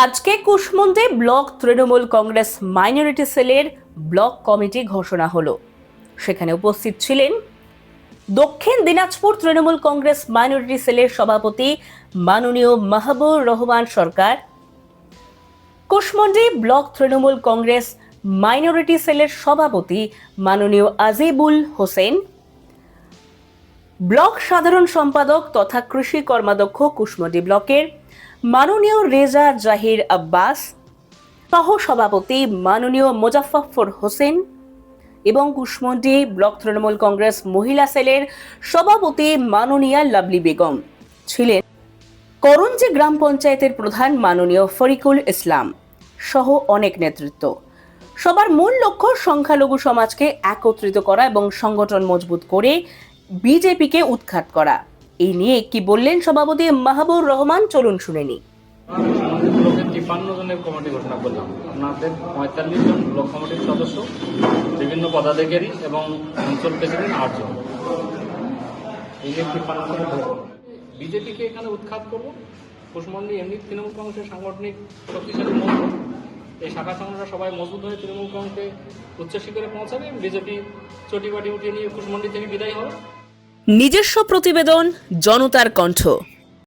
আজকে Kushmandi block Trinamool Congress minority সেলের block committee ঘোষণা হলো। সেখানে উপস্থিত ছিলেন দক্ষিণ দিনাজপুর তৃণমূল কংগ্রেস মাইনরিটি সেলের সভাপতি মাননীয় মাহবুর রহমান সরকার, কুশমন্ডি ব্লক তৃণমূল কংগ্রেস মাইনরিটি সেলের সভাপতি মাননীয় আজিবুল হোসেন, ব্লক সাধারণ সম্পাদক তথা কৃষি কর্মাধ্যক্ষ কুশমন্ডি ব্লকের মাননীয় রেজা জাহির আব্বাস, সহ সভাপতি মাননীয় মোজাফফর হোসেন এবং কুশমন্ডি ব্লক তৃণমূল কংগ্রেস মহিলা সেলের সভাপতি মাননীয়া লাভলি বেগম ছিলেন। করঞ্জি গ্রাম পঞ্চায়েতের প্রধান মাননীয় ফরিকুল ইসলাম সহ অনেক নেতৃত্ব। সবার মূল লক্ষ্য সংখ্যালঘু সমাজকে একত্রিত করা এবং সংগঠন মজবুত করে বিজেপিকে উৎখাত করা। এই নিয়ে কি বললেন সভাপতি মাহবুর রহমান, চলুন শুনে নি। আমাদের ব্লকের 53 জনের কমিটি ঘোষণা করলাম। আপনাদের 45 জন ব্লক কমিটির সদস্য, বিভিন্ন পদাধিকারী এবং অঞ্চল প্রেসিডেন্ট 8 জন। এই যে 53 জনের বিজেপিকে এখানে উৎখাত করবো। কুশমন্ডি এমনি তৃণমূল কংগ্রেসের সাংগঠনিক শক্তিশালী মজবুত, এই শাখা সংগঠনরা সবাই মজবুত হয়ে তৃণমূল কংগ্রেসকে উচ্চ শিখরে পৌঁছাবে। বিজেপি চটিবাটি উঠিয়ে নিয়ে কুশমন্ডি থেকে বিদায় হবে। নিজস্ব প্রতিবেদন, জনতার কণ্ঠ।